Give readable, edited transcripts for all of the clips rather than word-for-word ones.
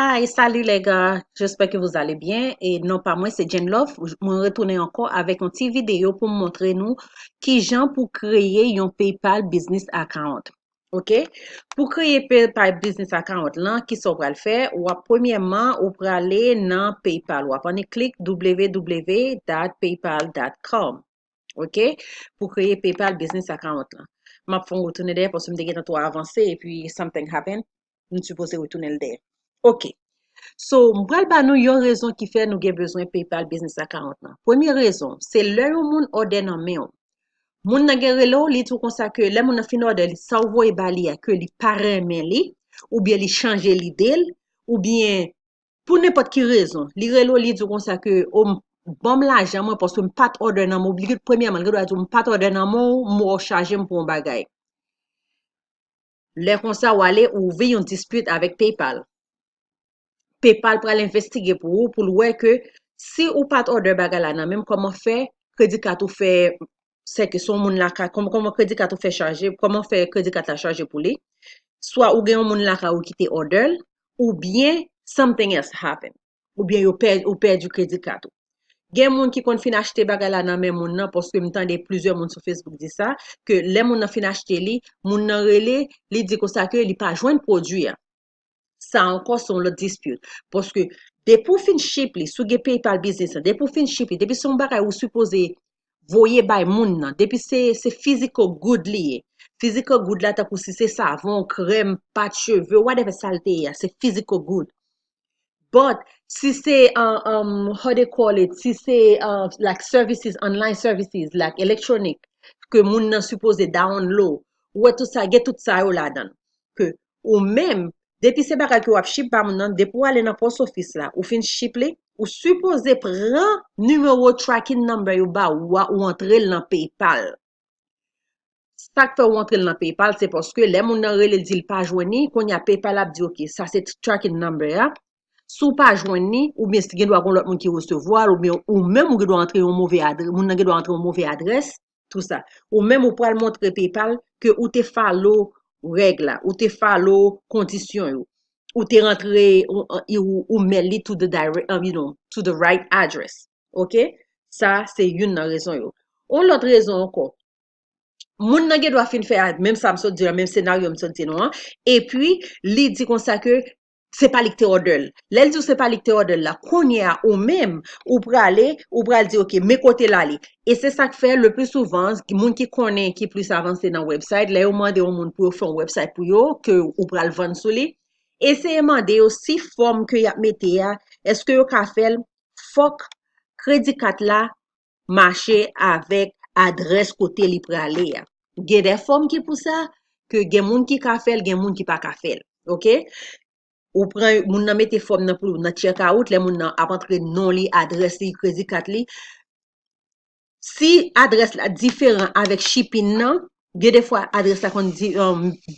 Hi, salut les gars, j'espère que vous allez bien. Et non pas moi, c'est Jen Love. Je me retourne encore avec une petite vidéo pour montrer nous qui gens pour créer un PayPal Business Account. OK? Pour créer PayPal Business Account là, qui ça va le faire? Ou premièrement, ou pour aller dans PayPal. Ou on clique www.paypal.com. OK? Pour créer PayPal Business Account là. Je vais retourner there parce que je me trop avancé et puis something happened. Je suis supposé retourner there. OK. So, m'pral ba nou yon raison qui fait nous gen besoin PayPal Business Account nan. Première raison, c'est le yon moun orde nan men yon. Moun nan gen relo, li tou konsa ke le moun nan fin orde li sa ou voye bali ya ke li paremen li, ou bien li chanje li del, ou bien pour n'importe qui raison. Li relo li tou konsa ke o bom l'argent moi parce que m'pat orde nan mou, li premièrement, li do m'pat orde nan mou, mou charge m'pon bagay. Le konsa wale ou ve yon dispute avec PayPal. PayPal pral investiguer pour le que si ou pas order bagala nan même comment faire crédit card ou fait c'est que son moun la ka comment crédit card ou fait charger comment faire crédit card la charger pour lui soit ou gen moun la ka ou quitter order ou bien something else happen ou bien ou perd du crédit card gen moun qui kon fin acheter bagala nan même moun nan parce que m'tande plusieurs moun sur Facebook dit ça que les moun nan fin acheter li moun nan rele li dit comme ça que li pas joindre produit ça encore son le dispute parce que depuis pour fin ship li sou gen PayPal business depuis pour fin ship li depuis son bagay ou supposé voyer bay moun nan depuis c'est physical good li physical good là ta pour si c'est savon crème pâte cheveux whatever saleté c'est physical good but si c'est how they call it si c'est like services online services like electronic que moun nan supposé download ou tout ça get tout ça yo là dedans que ou même depuis ces bagages que ou ship pa moun nan depuis ou aller dans post office là ou fin ship li ou supposé prend numéro tracking number yo ba ou entrer dans PayPal ça que fait ou entrer dans PayPal c'est parce que les moun nan rele dit pas joindre qu'on y a PayPal a dit OK ça c'est tracking number ya sou pas joindre ou bien si gen doit gon l'autre moun qui recevoir ou bien ou même ou gen doit entrer un mauvais adresse moun nan gen doit entrer un mauvais adresse tout ça ou même ou pral montrer PayPal que ou te follow règle là ou te follow condition yo ou te rentré ou met li to the direct to the right address OK ça c'est une raison yo on l'autre raison encore moun nan gen doit fin faire même ça me dit même scénario me dit non et puis li dit comme ça que c'est pas licté order l'elle dit c'est pas licté order là qu'on y a ou même ou pral dire OK mes côté là li et c'est ça que fait le plus souvent moun qui connaît qui plus avancé dans website là yo mande au moun pour faire un website pour yo que ou pral vendre sur li et c'est demander aussi forme que y a mette ya est-ce que yo ka fait fok crédit card là marcher avec adresse côté li pralé ya. Gen des formes qui pour ça que gen moun qui ka fait, gen moun qui pas ka fait. OK? Ou prend moun nan mette forme nan pour nan check out, les moun nan a rentré nom li, adresse li, crédit card li. Si adresse la différent avec shipping nan, gen des fois adresse la kon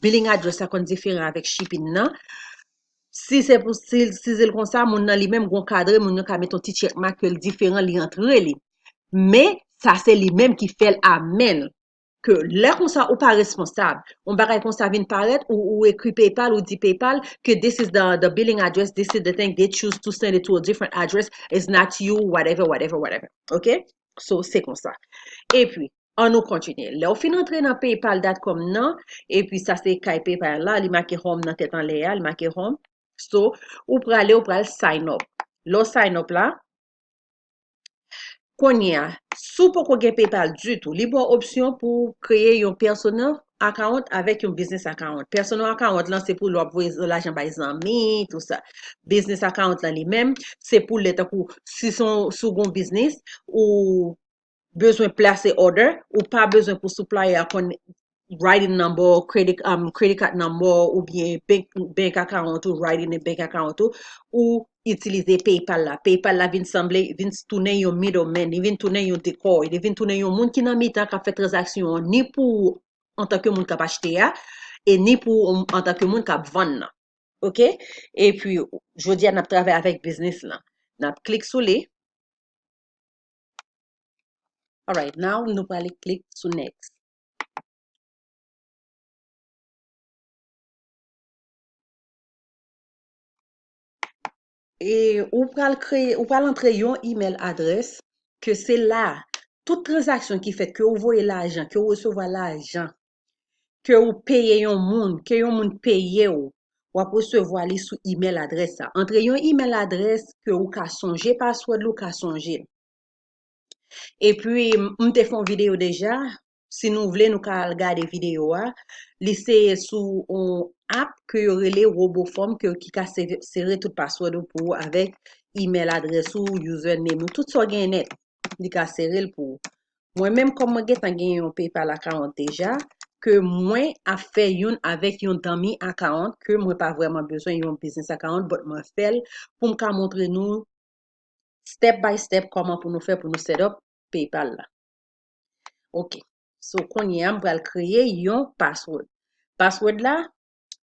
billing address la kon différent avec shipping nan. Si c'est pour si c'est comme ça, moun nan li même gon cadre, moun nan ka mettre un petit check mark que le différent li entre li. Mais ça c'est lui-même qui fait l'amen que là comme ça ou pas responsable on bagay comme ça vient paraître ou écrit PayPal ou dit PayPal que this is the billing address this is the thing they choose to send it to a different address it's not you whatever OK so c'est comme ça et puis on nous continue là on fin entrer dans paypal.com non et puis ça c'est kay PayPal là il marqué home dans tête en l'air il marqué home so ou pour aller ou pour sign up là sign up là Konya, sou pou gen PayPal du tout, li bon option pour créer un personal account avec un business account. Personal account là c'est pour l'envoyer l'argent par amis, tout ça. Business account là lui-même, c'est pour l'état pour si son sous gon business ou besoin placer order ou pas besoin pour supplier writing number, credit card number ou bien bank account ou writing a bank account ou utiliser PayPal là. PayPal là vient sembler vient tourner yon middleman, il vient tourner yon décor, il vient tourner yon moun qui nan mitan qui fait transaction ni pour en tant que moun qui acheter et ni pour en tant que moun qui vendre. OK? Et puis je dis n'a travailler avec business là. N'a clique sur les. All right, now nous allons cliquer sur next. et ou pral entrer yon email adresse que c'est là, toute transaction qui fait que vous voyez l'argent, que vous recevez l'argent, que vous payez yon moun, que yon moun paye ou ap recevoir li sous email adresse ça. Entre yon email adresse que ou ka songe password ou ka songe. Et puis, m'te font vidéo déjà. Si nous voulons, nous ka regarder vidéo a. Li c'est sous un app que y relé RoboForm que qui ka serrer tout password ou pour avec email adresse ou username ou tout ça gen net. Li ka serrer pour. Moi-même comme moi gen un PayPal account déjà que moi a fait yon avec yon dummy account que moi pas vraiment besoin yon business account but moi fait pour me montrer nous step by step comment pour nous faire pour nous set up PayPal là. OK. So qu'on y a pour créer yon password. Password là,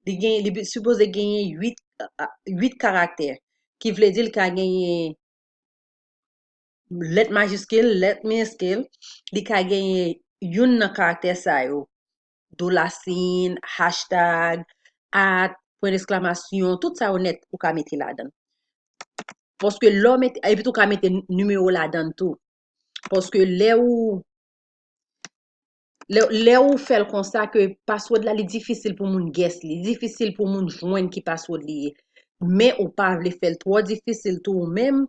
il supposé gagner 8 caractères qui veut dire qu'il a gagné let majuscule, let minuscule, li ka gagné yon nan caractère sa yo. Dollar sign, hashtag, at, point d'exclamation, tout ça honnête ou ka mettre là-dedans. Parce que l'homme et puis tout ka mettre numéro là-dedans tout. Parce que là où fait le constat que password là, est difficile pour moun guess, li difficile pour moun joindre qui password li. Mais ou pas le faire trop difficile tout même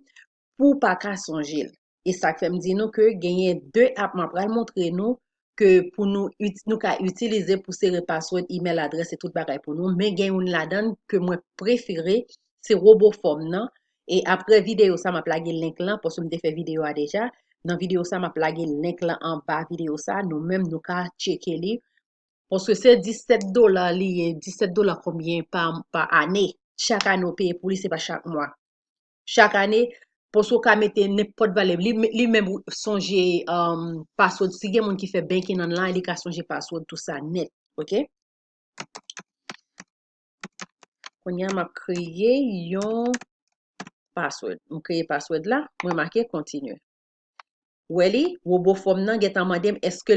pour pas qu'à songer. Et ça fait me dire nous que gagner deux apps m'a pral montrer nous que pour nous ka utiliser pour serrer password, email adresse et tout bagay pour nous, mais gagne une là-dedans que moi préféré, c'est RoboForm non. Et après vidéo ça m'a plagué le link là parce que me fait vidéo a déjà. Dans vidéo ça m'a plagué le link là en bas vidéo ça, nous même nous ka checker li parce que c'est $17 li, $17 combien par année. Chaque année on paye pour lui, c'est pas chaque mois. Chaque année pour ce ka mette n'importe valeur li même songer password si gen moun qui fait banking online li ka songer password tout ça net OK on y a m'a créé yon password on créé password là moi marqué continue Welly RoboForm nan get mandem est-ce que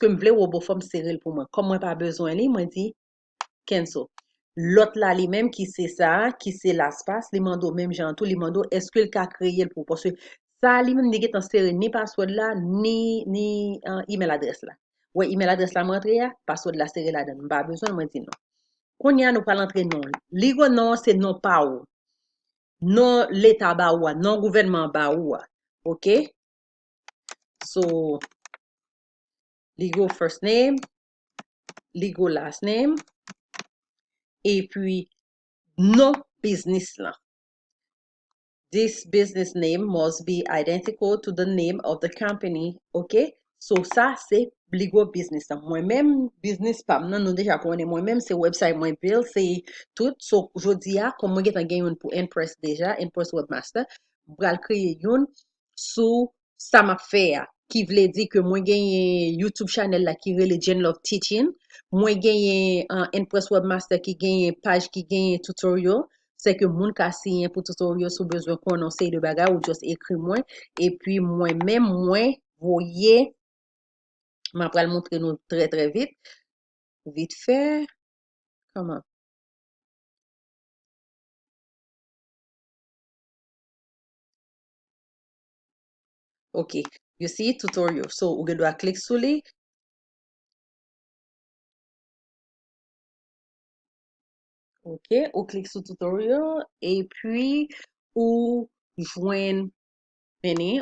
me vle RoboForm serrer pour moi comme moi pas besoin li moi dit cancel l'autre là lui-même qui c'est ça qui c'est l'espace li mando même genre tout li mando est-ce que le ka créer pour parce que ça lui-même ni get inséré ni password là ni email adresse là ouais email adresse là m'entrer password là serré là-dedans pas besoin moi dit non qu'on y a nous pas l'entrer non ligo non c'est non pas ou non l'état ba ou non gouvernement ba ou OK so ligo first name ligo last name et puis non business là. This business name must be identical to the name of the company. OK? So ça c'est ligo business. Moi-même business pas non nous déjà connaît moi-même c'est website moi build c'est tout so jodi a comme moi get un gain pour Impress déjà Impress Webmaster pour créer une sous ça m'a fait qui veut dire que moi gagne YouTube channel là qui relève Gen Love Teaching moi gagne Impress Webmaster qui gagne page qui gagne tutorial c'est que moun ka signé pour tutoriel sous besoin qu'on en sait de bagage ou juste écrit moi et puis moi-même moi voyez m'a pral montrer nous très vite fait comment OK you see tutorial so ou doit cliquer sur lui OK ou clique sur tutorial et puis ou joindre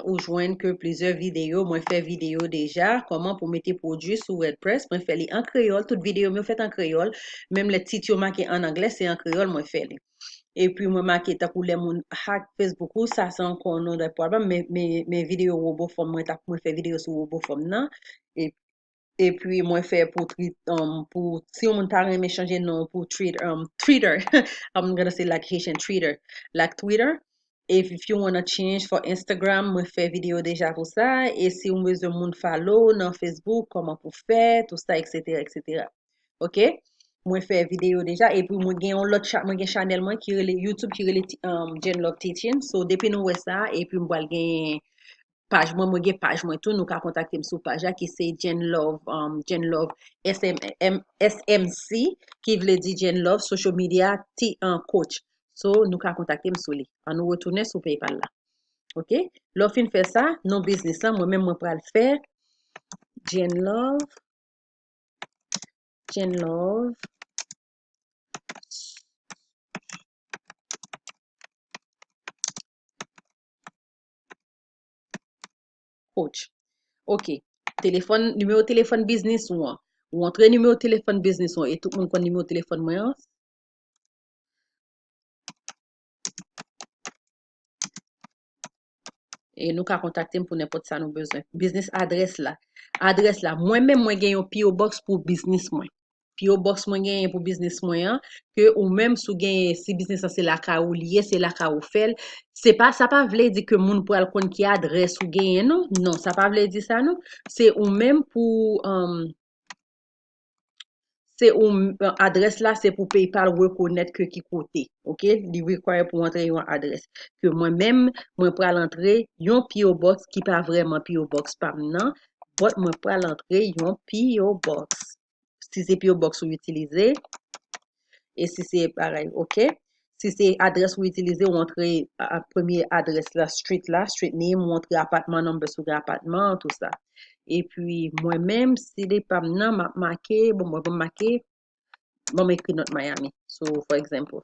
ou joindre que plusieurs vidéos moi fait vidéo déjà comment pour mettre produit sur WordPress moi fait les en créole toute vidéo moi fait en créole même les titres marqués en anglais c'est en créole moi fait les et puis moi marqué ta pour les moun hack Facebook ou ça c'est encore un autre problème mes vidéos RoboForm moi fait vidéo sur RoboForm non et et puis moi fait pour si on pas aimer changer nom pour Twitter I'm gonna say like Haitian Twitter like Twitter if you wanna change for Instagram moi fait vidéo déjà pour ça et si on veut monde follow dans Facebook comment pour faire tout ça etc OK moi fait vidéo déjà et puis moi gagne l'autre moi gagne channel moi qui relait YouTube qui relait Gen Love Teaching so depuis nous ça et puis moi gagne page moi gen page moi tout nous ka contacter sur page qui c'est Gen Love SMC qui veut dire Gen Love social media coach So, nous ka contacter m'sou li. On nous retourner sur PayPal là. OK? L'on fin fait ça, non business là, moi-même moi pral faire Jen Love coach. OK. Téléphone, numéro téléphone business ou entre numéro téléphone business et tout le monde connaît numéro téléphone moi. Et nous ka contacter pour n'importe ça nous besoin. Business adresse là. Adresse là. Moi-même, moi gagne un PO box pour business moi. PO box moi gagne pour business moi hein, que ou même sou gagne si business c'est la ka ou lié, c'est la ka ou fait. C'est pas ça pas veut dire que moun pour al kon qui adresse ou gagne non. Non, ça pas veut dire ça non. C'est ou même pour c'est ou adresse là, c'est pour PayPal reconnaître que qui côté. OK? Il requiert pour entrer une adresse. Que moi-même, moi pour entrer yon PO box qui pas vraiment PO box par maintenant, but moi pour entrer yon PO box. Si c'est PO box ou utiliser et si c'est pareil, OK? Si c'est adresse ou utiliser, ou entrer à première adresse là, street name, ou entrer appartement, number sur appartement, tout ça. Et puis, moi-même, si les pas maintenant, m'a marqué, bon, moi, je vais marquer bon m'écrit notre Miami. So, for example,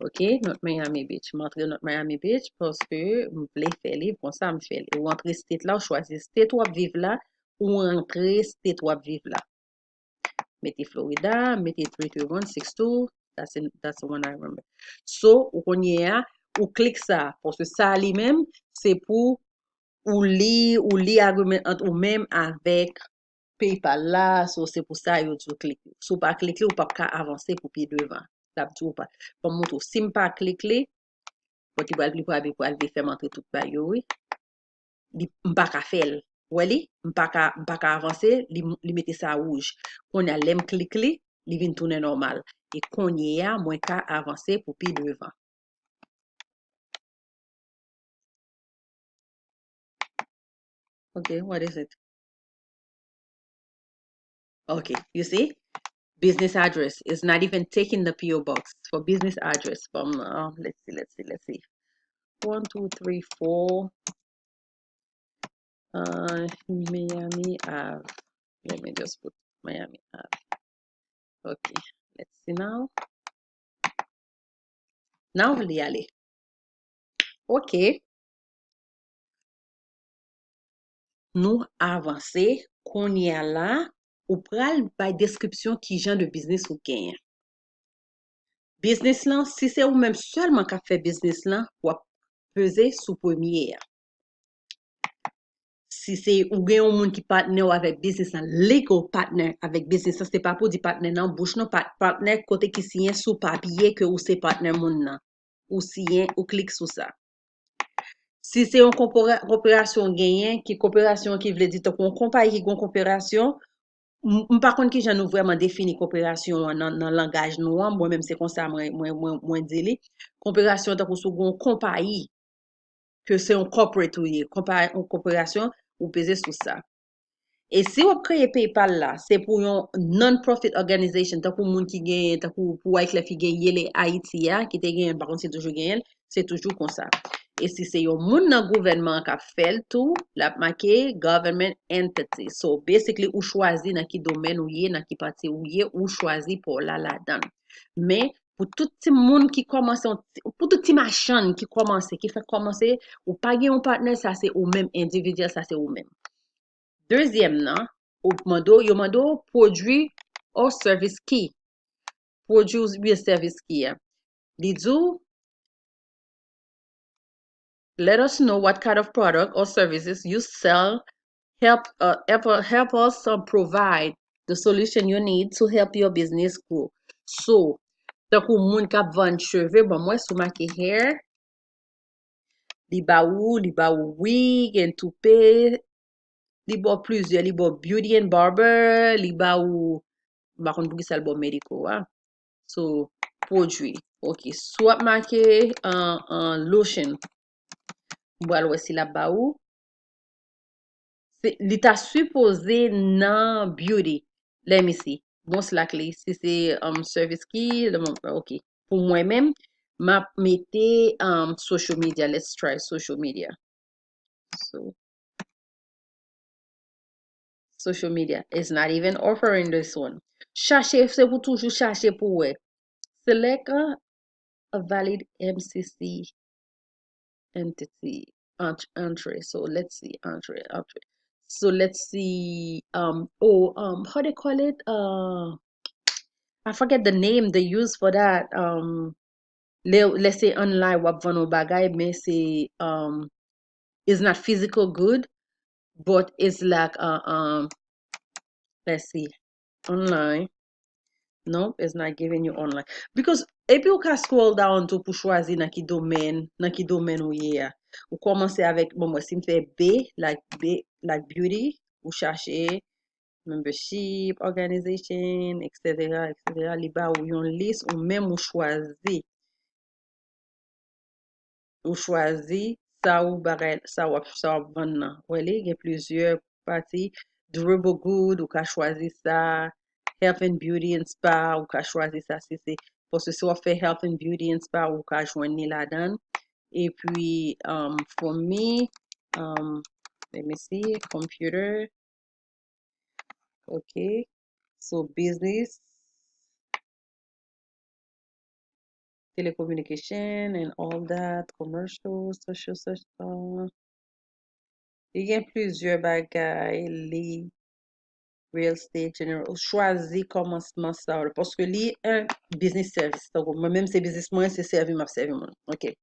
OK, notre Miami Beach. M'entre notre Miami Beach parce que m'voulais faire livre, comme ça me fait. Ou entrer state là, ou choisir state ou vivre là, ou entrer state ou vivre là. Mettez Florida, mettez 33162. That's the one I remember. So, ou qu'on y a, ou clique ça. Parce que ça lui-même, c'est pour ou li argument entre ou même avec PayPal là, so c'est pour ça yo tu cliquer. Si pas cliquer ou pas ka avancer pour pied devant. Ça ou pas. Comme moto, si pas cliquer, quand il va pour aller faire entrer tout ba yo oui, li m'pa ka faire. Wali, m'pa ka avancer, li mette ça rouge. Qu'on a l'aime cliquer, li vient tourner normal. Et qu'on y a moins ka avancer pour pied devant. Okay, what is it? Okay, you see? Business address is not even taking the PO box for business address from let's see 1234 Miami Ave. Let me just put Miami Ave. Okay, let's see now. Now li aller. Ok, nous avancer qu'on y a là ou pral by description qui genre de business ou gain. Business là, si c'est ou même seulement qu'a fait business là, ou peser sous premier. Si c'est ou gen yon moun qui partner avec business nan, legal partner avec business, ça c'est pas pour dire partner nan bouche non, partner côté qui signe sous papier que ou c'est partner moun nan. Ou signe ou clique sur ça. Si c'est une coopération gagnant, qui coopération qui veut dire qu'on compagnie qui gon coopération, par contre qui j'en nous vraiment défini coopération dans langage noir, moi même c'est comme ça moi dit coopération tant pour gon compagnie que c'est un corporate ou une coopération ou peser sur ça. Et si vous créez PayPal là, c'est pour une non-profit organization, tant pour moun qui gagne, tant pour Wyclef qui gagne les Haïti qui te gagne, par contre c'est toujours gagne, c'est toujours comme ça. Et si c'est un moun dans gouvernement qui a fait tout, la marqué government entity. So basically ou choisi dans qui domaine ou yé, dans qui parti ou choisi pour là-dedans. Mais pour tout petit monde qui commence, pour tout petit machin qui commence, qui fait commencer, ou pas un partenaire, ça c'est ou même individuel, ça c'est ou même. Deuxième, nan, yo mando produit or service qui. Produit ou service qui. Li do, let us know what kind of product or services you sell. Help us provide the solution you need to help your business grow. So, tant ou moun kap vend cheveux, bon moi sou marqué hair, li ba ou wig and toupee, li ba plusieurs, li ba beauty and barber, li ba ou par contre pour ça le bon médicaux hein. So produit OK soit marqué en lotion voilà voici là-bas où c'est l'état supposé non beauty let me see most likely, si c'est service qui, ok. Pour moi-même, m'a mettez social media. Let's try social media. So, social media is not even offering this one. Cherchez, c'est pour toujours chercher pour ouais. Select a valid MCC entity entry. So let's see entry. So let's see how they call it I forget the name they use for that let's say online wap vano bagay mais c'est it's not physical good but it's like let's see online. No, it's not giving you online. Because epi ou ka scroll down to pou chwazi nan ki domen ou ye ya. Ou komanse avek, bon, mwen si mfe like beauty, ou chache membership, organization, etc. Li ba ou yon list, ou même ou chwazi sa ou bagay, sa wap vend nan. Wele, gen plusieurs parties. Durable good, ou ka chwazi sa. Health and beauty and spa, ou ka chwazi sa si se. Parce si wap fe health and beauty and spa, ou ka jwen ni la dan. Et puis, for me, let me see, computer. Okay. So business, telecommunication and all that, commercial, social, il y a plusieurs bagay, li real estate, general, chwazi komanseman sa, parce que li un business service. Donc, moi-même, c'est business moi, c'est servi, m'a servi moi. OK.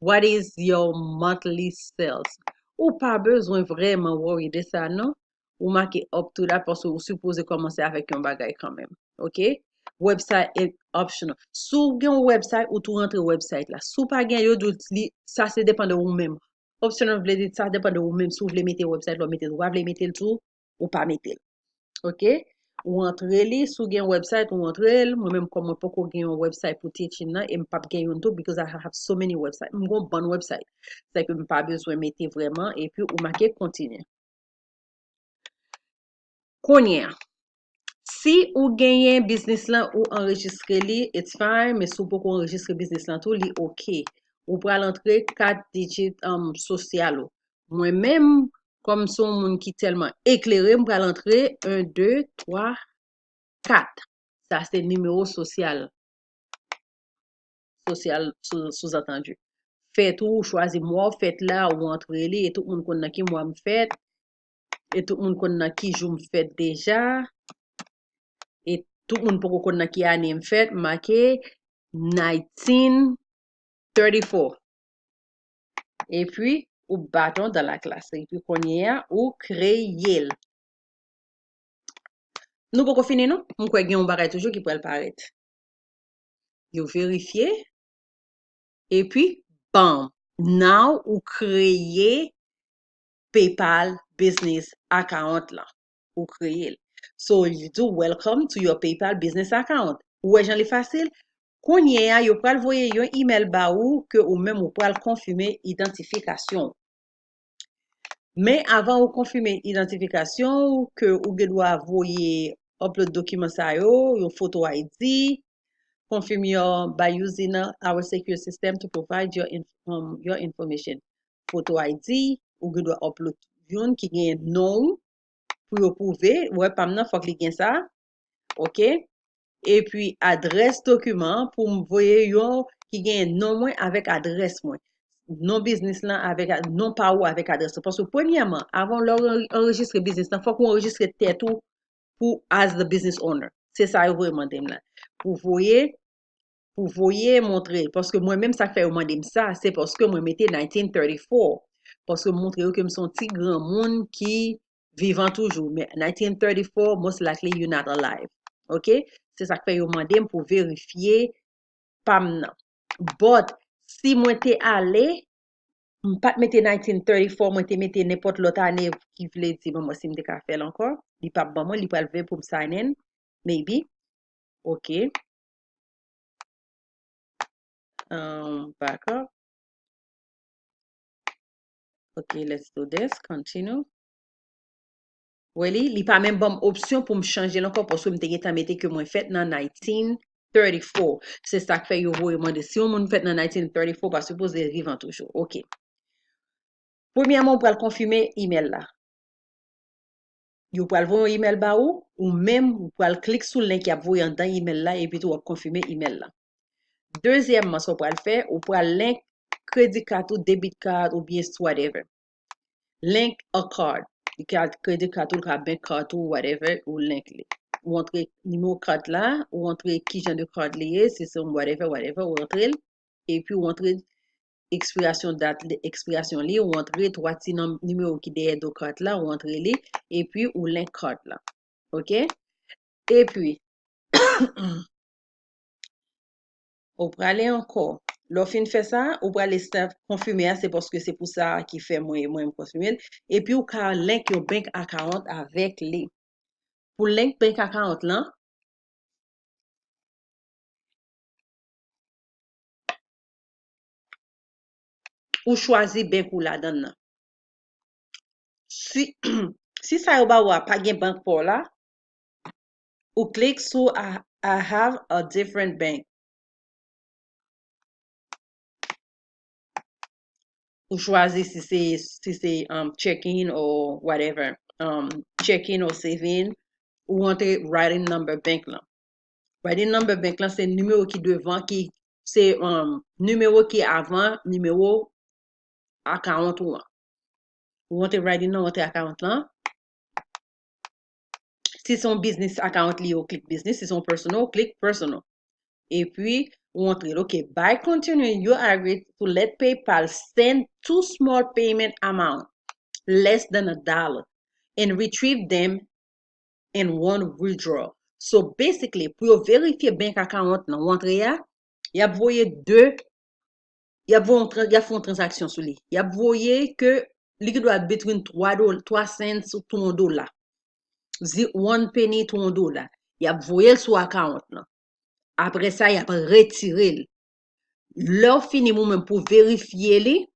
What is your monthly sales? Ou pas besoin vraiment worry de ça, non? Ou marquer up to that parce que vous supposez commencer avec un bagay quand même. OK? Website est optional. Sou gen un website ou tout rentre website là. Sou pas gen yo ça c'est dépend de vous même. Optional vle dire ça dépend de vous même. Si vous voulez mettre website, vous mettez, vous voulez mettre le tout ou pas mettre. OK? Ou entre li, sou gen website ou entre el, moi-même comme moi pas gen un website pour teaching nan, et m'pa gen yon tout because I have so many websites. M'gon bon website. C'est que m'pa besoin mettre vraiment et puis ou marquer continue. Konye, si ou genyen business lan ou enregistre li, it's fine, mais sou pou kon enregistre business lan tout, li ok. Ou pral entre 4 digit social ou. Moi-même, comme son moun ki telman éclairé, m'pral entre 1, 2, 3, 4. Ça, c'est numéro social sous-entendu. Faites ou choisi moi, faites là ou entre les et tout le monde connaît qui moi me fait et tout le monde connaît qui je me fait déjà et tout le monde peut connaît qui année me fait marqué 1934 et puis ou bâton dans la classe et puis qu'on y a ou créer. Nous pouvons finir non? On croit qu'il y a un bagage toujours qui peut le paraître. Vous vérifiez et puis bam, now ou créer PayPal business account là ou créer. So you do welcome to your PayPal business account. Ouais, j'en ai facile. Konye a yo pral voye yon email ba ou que ou même ou pral confirmer identification. Mais avant ou confirmer identification que ou doit voye upload document sa yo, your photo ID, confirm your by using our secure system to provide your information. Photo ID, ou doit upload yon qui gen nom pour yo prouver, ouais, pas maintenant faut que li gen ça. OK? Et puis adresse document pour m'voyer yon qui gen nom moins avec adresse moins. Non business là avec non pas ou avec adresse parce que premièrement avant l'enregistrer business là faut qu'on enregistre tête ou pour as the business owner. C'est ça vraiment dem là. Pour voyer montrer parce que moi-même ça fait au moins ça c'est parce que moi mettais 1934 parce que montrer que me son petit grand monde qui vivant toujours mais 1934 most likely you're not alive. OK? C'est ça que fait au moins pour vérifier pas maintenant. But si moi t'es allé pas mettre 1934 moi t'es mettre n'importe l'autre année qui voulait dire moi si m'te ka faire encore, il pas bon moi il pas lever pour me sign in maybe. OK. Back up. Okay, let's do this. Continue. Really? Li pa même bon option pour me changer encore parce que m'te gen mette que moi fait dans 1934. C'est ça que fait yo voye moi de si on fait dans 1934 pas supposé vivre toujours. OK. Premièrement, on va confirmer email là. Yo pral voye email ba ou même ou pral cliquer sur le lien qui a voye dans email là et puis tu vas confirmer email là. Deuxièmement, ça pral faire ou pral link credit card ou debit card ou bien whatever. Link a card. Credit card ou bank card ou whatever ou link li. Ou entre numéro card là, ou entre qui genre de card lié, si c'est whatever, ou entre et puis ou entre expiration date, expiration li, ou entre trois petits numéro qui derrière de carte là, ou entre li, et puis ou link card là. OK? Et puis, ou pour aller encore. L'offre fait ça, ou pour aller confirmer, c'est parce que c'est pour ça qui fait moi confirmer. Et puis, ou ka link your bank account avec les. Pour link bank account là, ou choisi bank ou la donne là. Si, si ça ou ba ou pas gen bank pour là, ou clique sur I have a different bank. Ou choisi si c'est checking or whatever. Checking or saving, ou entre writing number bank là. Writing number bank là, c'est numéro qui devant, qui, c'est numéro qui avant, numéro account ou là. Ou entre writing number account là. Si son business account li, ou click business. Si son personal, click personal. Et puis, on entre, OK, by continuing, you agree to let PayPal send two small payment amount less than $1 and retrieve them in one withdrawal. So basically, pour vérifier bank account nan rentre ya, y a voye deux, y a fait une transaction sur lui. Y a voye que li doit être between 3 cents ou $1. 1 penny to $1. Y a voye sur account nan. Après ça, y a retiré. L'offre fini même pour vérifier li,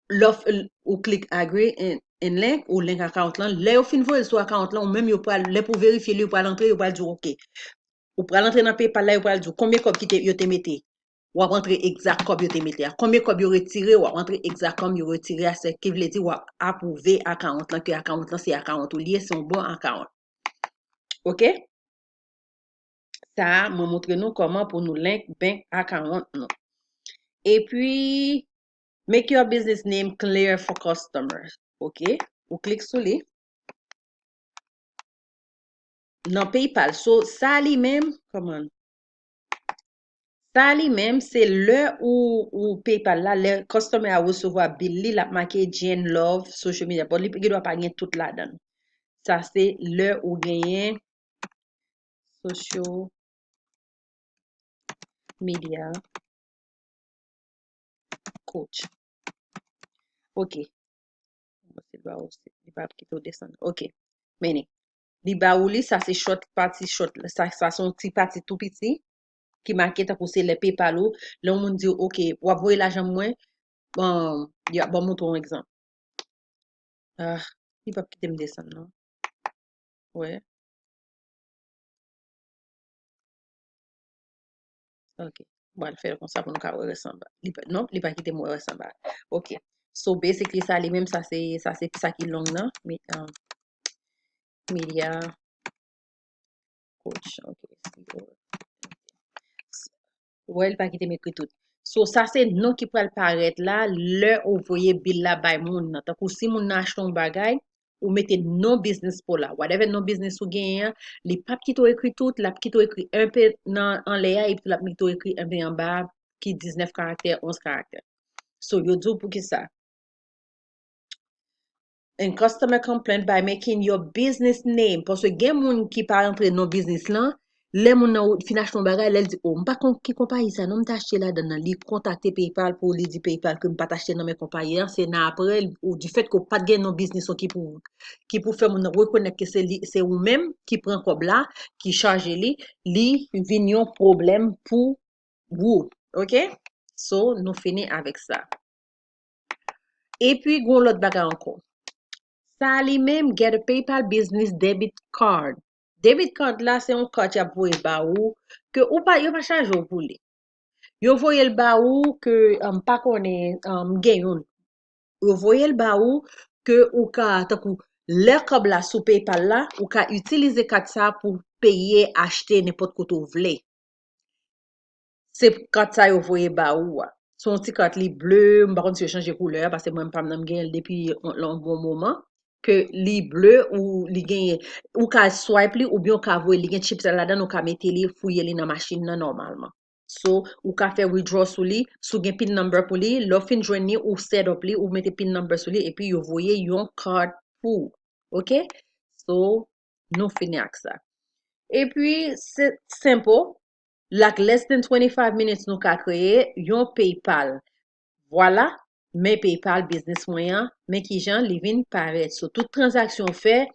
l'offre ou click agree en link ou link account là, là ou fin voye sur account là ou même yo pas là pour vérifier li ou pas l'entrer ou pas dire OK. Ou pral entrer dans PayPal là, ou pral dire combien cob qui te yo te mette. Ou rentrer exact cob yo te mette. Combien cob yo retiré ou rentrer exact comme yo retiré, c'est qui veut dire ou approuver account là que account là c'est account ou lié son bon account. OK? Ça me montre nous comment pour nous link bank account nous. Et puis make your business name clear for customers. OK? Ou clique sur lui. Dans PayPal. So ça lui-même comment ça lui-même, c'est le ou PayPal là, le customer a recevoir bill li, la marqué Jane Love social media. Bon, li doit pas gagner tout là dedans. Ça c'est le ou gagner social media coach. OK. C'est pas aussi, il pas qui tout descendre. OK. Meni. Li ba ou li, ça c'est short party short. Ça son petit parti tout petit qui marqué ta pour c'est le PayPal ou. Là on dit OK, ou envoyer l'argent moins. Bon, bon montre un exemple. Ah, il pas quitter me descendre non. Ouais. OK. Bon, le faire comme ça pour nous carrer ensemble. Non, il pas quitter moi ensemble. OK. So basically ça les même ça c'est ça qui long là. Mais media coach. OK. Ouais, il pas quitter m'écrit tout. So ça c'est non qui peut paraître là le envoyer bill là by moun nan. Tant que si moun achète un bagay ou mettez non business pour là. Whatever non business ou gagne, les papes qui t'ont écrit tout, la qui t'ont écrit un peu en l'air et puis la qui t'ont écrit un peu en bas qui 19 caractères, 11 caractères. So you do pour qui ça? And customer complaint by making your business name. Parce que gen moun qui pa rentre non business là, les moun nan fin achèt ton bagay, elle dit, oh, m'pa kon ki compagnie ça, non m'ta acheté là dans li contacter PayPal pour lui dire PayPal que m'pa acheté dans mes compagnie, c'est na après ou du fait que pas de gen non business qui pour faire moun reconnaître que c'est ou même qui prend comme là, qui charge li vinn yon problème pour vous. OK? So, nous finissons avec ça. Et puis gon l'autre bagay encore. Ça lui-même, get a PayPal Business Debit Card. Debit card là, c'est un card qui a pour ba ou que ou pas, yo pas charge ou pour lui. Yo voye le ba ou que pas connaît gen yon. Yo voye le ba ou que ou ka takou le kob la sous PayPal là, ou ka utiliser carte ça pour payer, acheter n'importe quoi tu vle. C'est quand ça yo voye ba ou. Son petit carte li bleu, par contre si changer couleur parce que moi pas m'am gen depuis un bon moment que li bleu ou li gen ou ka swipe li ou bien ka voye li gen chips là-dedans ou ka mette li fouiller li dans machine nan normalement. So, ou ka fait withdraw sou li, sou gen pin number pour li, lo fin join ni ou set up li, ou mette pin number sou li, et puis yo voye yon card pour. OK? So, nous fini avec ça. Et puis, c'est simple. Like less than 25 minutes nous ka kreye yon PayPal. Voilà, mais PayPal business moyen, mais qui jan li vin paret. So, toute transaction fait,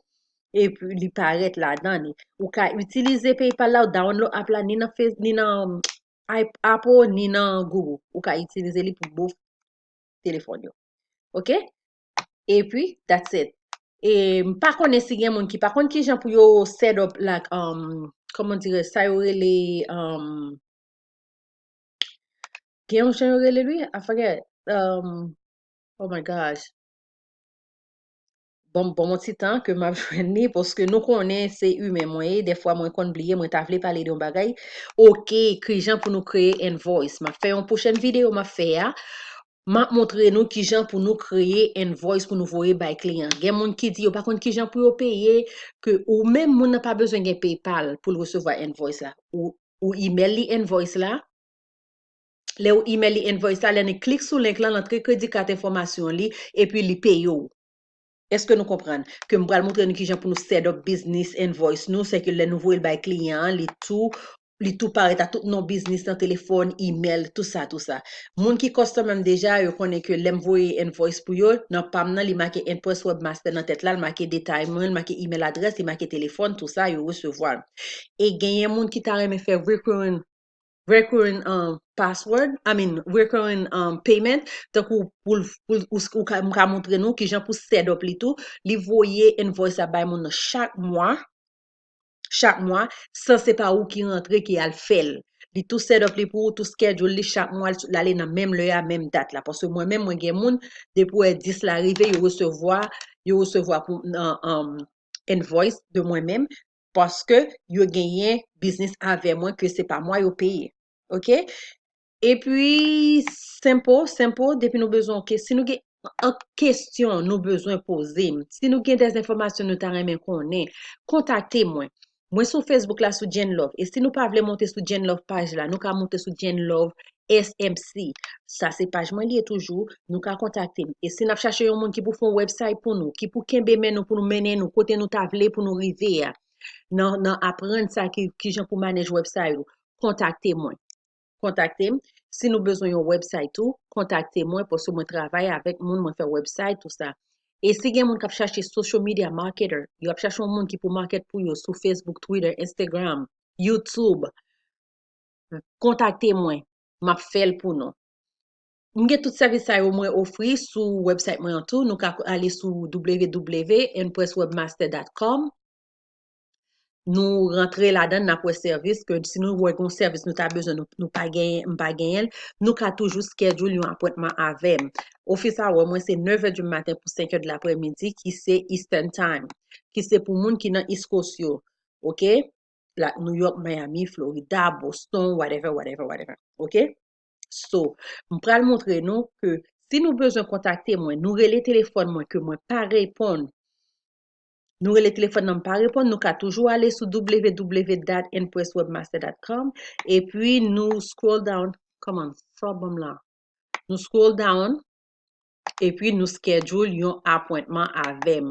et puis li paret là-dedans. Ou ka utiliser PayPal là, ou download app là, ni nan Facebook, ni nan Apple, ni nan Google. Ou ka utiliser li pour bouf téléphone yo. OK? Et puis, that's it. Et par contre, si gen moun ki, par contre, ki jan pou yo set up like, comment dire, sa yo rele, gen yon jan yo rele lui? I forget. Oh my gosh. Bon mon ti tan ke m'a jwenni, poske nou konen se humen mwen, des fois mwen kon bliye, mwen ta vle pale de yon bagay. Ok, ki jan pou nou kreye invoice. Ma fe yon prochaine video ma fe ya. Ma montre nou ki jan pou nou kreye invoice pou nou voye bay kliyan. Gen moun ki di yo, par contre ki jan pou yo peye, ke ou men moun nan pa bezwen gen PayPal pou recevoir invoice la. Ou email li invoice la. Le ou email li invoice la, le ne klik sou link la, lantre kredi carte informasyon li, et puis li paye yo. Est-ce que nous comprenons? Que nous allons montrer nous qui pour nous set up business invoice nous, c'est que les nouveaux il client, les tout paraît à tout nos business dans téléphone, email, tout ça, tout ça. Moun qui custom même déjà, yo connaît que l'envoyer invoice pour yo, non pas maintenant, il marqué Impress Webmaster dans tête là, il marqué détail, il marqué email adresse, il marqué téléphone, tout ça, yo recevoir. Et gagner moun qui t'a même fait recurring recurring payment donc ou ka montre nous qui jan pour set up li tout li voye invoice à bay moun chaque mois sans c'est pas ou qui rentre qui a le fait li tout set up li pour tout schedule li chaque mois l'aller dans même le à même date là parce que moi même moi gen moun depuis 10 l'arrivée yo recevoir pour invoice de moi-même parce que yo gagné business avec moi que c'est pas moi yo paye. OK? Et puis, simple, depuis nous besoin, ok, si nous avons une question, nous besoin poser, si nous avons des informations, nous t'arrêtons qu'on contactez-moi. Moi, sur Facebook, là, sur Jen Love. Et si nous pas voulons monter sur Jen Love page là, nous pouvons monter sur Jen Love SMC. Ça, c'est page moi lié toujours. Nous pouvons contacter. Et si nous cherchons un monde qui pour faire un website pour nous, qui pour kembe nous, pour nous mener, nous, côté nous tavler, pour nous river, non, apprendre ça, qui gens pour manager website, contactez-moi. Contactez-moi. Si nous besoin d'un website tout, contactez-moi parce que moi travaille avec moun, moi faire website tout ça. Et si gen moun kap chercher social media marketer, yo ap chercher un moun qui pour market pour yo sur Facebook, Twitter, Instagram, YouTube, contactez-moi. M'a fait pour nous. M'gen tout service ça yo moi offri sur website moi en tout, nous ka aller sur www.impresswebmaster.com. Nous rentrer là-dedans dans pour service que si nous voyons service nous t'a besoin nous pas gagner nous ca toujours schedule un appointment avec office hour moi c'est 9h du matin pour 5h de l'après-midi qui c'est Eastern time qui c'est pour monde qui dans East Coast yo. OK, like New York, Miami, Florida, Boston, whatever. OK, so on pral montrer nous que si nous besoin contacter moi nous relais téléphone moi que moi pas répondre. Nous, les téléphones n'ont pas répondu, nous pouvons toujours aller sur www.impresswebmaster.com et puis nous scroll down, comment, ça bon là. Nous scroll down et puis nous schedule un appointment avec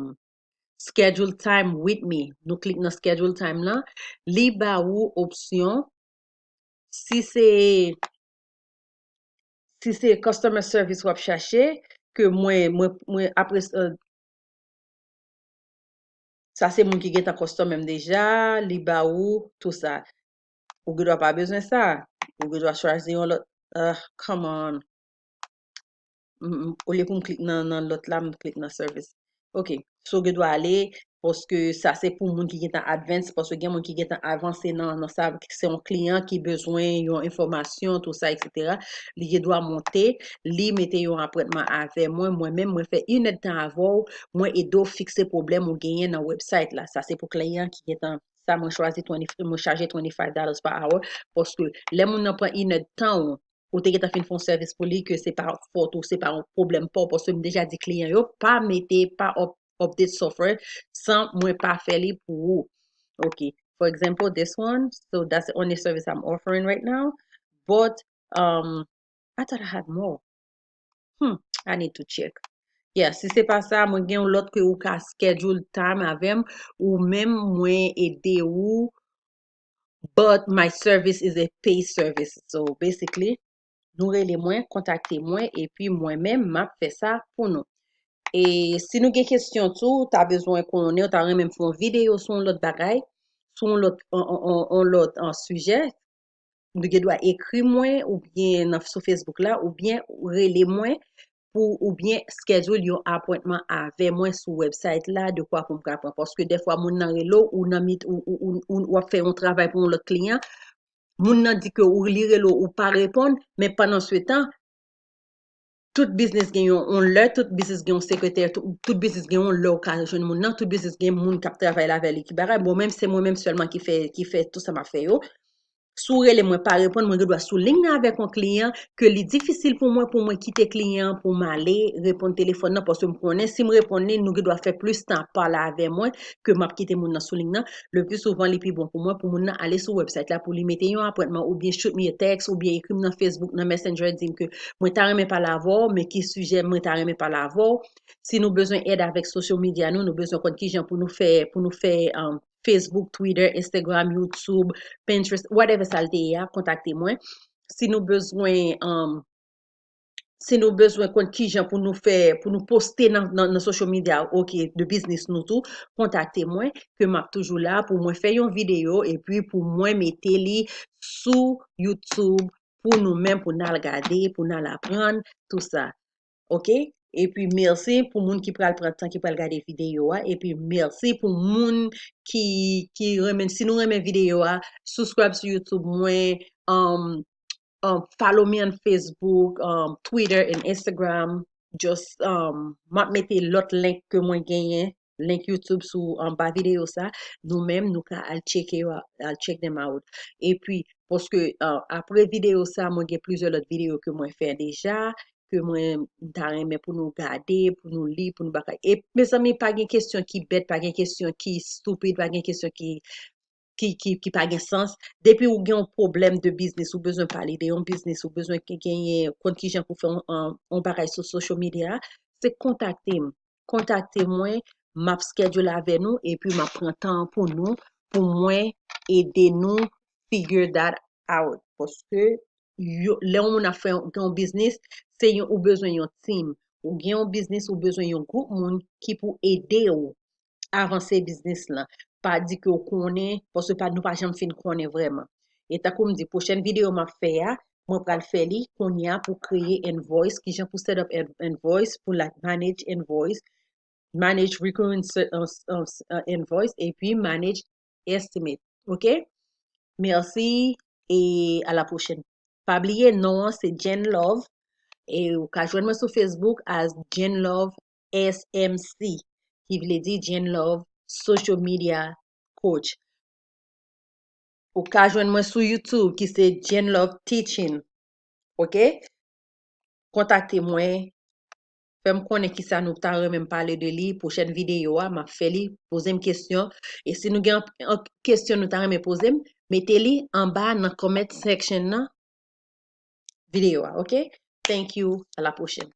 schedule time with me. Nous cliquons dans schedule time là, li ba ou option si c'est customer service ou chercher que moi après ça c'est mon qui est en custom même déjà, li ba ou tout ça. Ou que doit pas besoin de ça. Ou que doit choisir un autre. Come on. Au lieu qu'on clique dans l'autre là, on clique dans service. Ok, so ge dwa ale, poske sa se pou moun ki gen tan advance, poske gen moun ki gen tan avanse nan sa, se yon kliyan ki bezwen yon informasyon, tout sa, etc. Li ge dwa monte, li mete yon apretman ave mwen, mwen fe yon et tan avou, mwen edo fikse problem ou genyen nan website la. Sa se pou kliyan ki gen tan, sa mwen chwazi mwen chaje $25 per hour, poske le moun nan pran yon et tan ou te get a fin fon servis pou li ke se pa faute ou se pa un problem pa, parce que deja di kliyen yo, pa mette, pa update software, sans mwen pa fe li pou ou. Okay, for example, this one, so that's the only service I'm offering right now, but I thought I had more. I need to check. Yeah, si se pa sa, mwen gen yon lot ke ou ka schedule time avem, ou mem mwen ede ou, but my service is a pay service. So basically, nou rele mwen, kontakte mwen, e pi mwen men map fe sa pou nou. E si nou gen kesyon tou, ta bezwen konen, ou ta remen fon video son lot bagay, son lot an suje, nou gen dwa ekri mwen, ou bien sou Facebook la, ou bien rele mwen, ou bien schedule yon appointment ave mwen sou website la, de kwa pou mka pran. Paske defwa moun nan relo, ou wap fe yon travay pou yon lot kliyan, moun nan di ke ou li relo ou pa repon, men panan se tan, tout business gen yon lè, tout business gen yon sekretèr, tout business gen yon lè ou ka joun moun nan, tout business gen moun kap travay la vè li ki baray, bon mèm se mwen mèm seulement ki fè tout sa ma fè yo. Sou rele mwen pa repon, mwen dwa sou ligne avèk an kliyan, ke li difisil pou mwen kite kliyan, pou m'ale, repon telefon nan, pos yo m'konen, si m'repon li, nou dwa fè plus tan pala avè mwen, ke m'ap kite moun nan sou ligne nan, le plus souvent li pi bon pou moun nan ale sou website la, pou li mette yon appointment, ou bien shoot me a text, ou bien ekrim nan Facebook, nan Messenger, dim ke mwen ta reme pa la vò, mais ki suje mwen ta reme pa la vò, si nou bezwen aide avèk social media nou bezwen kon ki jan pou nou fè Facebook, Twitter, Instagram, YouTube, Pinterest, whatever salte ya, kontakte mwen. Si nou bezwen kon ki jan pou nou poste nan social media, ok, de business nou tou, kontakte mwen, ke map toujou la pou mwen fè yon video, et puis pou mwen mette li sou YouTube, pou nou men pou nan gade, pou nan apprendre, tout ça. Ok? Et puis merci pour moun qui pral prendre temps qui pral regarder vidéo et puis merci pour moun qui remen si nous remen vidéo subscribe sur YouTube moi follow me on Facebook, Twitter and Instagram. Just m'a mette l'autre link que moi gagné, link YouTube sous en bas vidéo ça. Nous-mêmes nous ka al check them out. Et puis parce que après vidéo ça, moi j'ai plusieurs autres vidéos que moi fait déjà que moi ta remen pour nous garder, pour nous lire, pour nous bakay. Et mes amis, pas gen question qui bête, pas gen question qui stupide, pas gen question qui pas gen sens. Depuis ou gen un problème de business ou besoin parler de un business ou besoin gagner compte qui gens pour faire un bagay sur social media, c'est contacter moi, m'a schedule avec nous et puis m'a prend temps pour nous pour moi aider nous figure that out parce que là on a fait un business, c'est ou besoin yon team ou gen un business ou besoin yon groupe moun qui pour aider ou avancer business là. Pas dit que vous connaissez, parce que pas nous pas jamais fin connaître vraiment. Et t'as comme dit, prochaine vidéo m'a fait ya, moi pral faire li, qu'on y a pour créer invoice, qui j'en pour set up invoice, pour la manage invoice, manage recurring invoice, et puis manage estimate. OK? Merci, et à la prochaine. Pas oublier, non, c'est Jen Love, et ou ka joindre moi sur Facebook as Jen Love SMC, qui veut dire Jen Love Social Media Coach. Ou ka joindre moi sur YouTube qui c'est Jen Love Teaching. OK? Contactez-moi. Fais-moi connaître qui ça nous t'a même parler de lui prochaine vidéo m'a fait li poser une question et si nous avons une question nous t'a me poser mettez-li en bas dans comment section nan vidéo OK? Thank you, à la prochaine.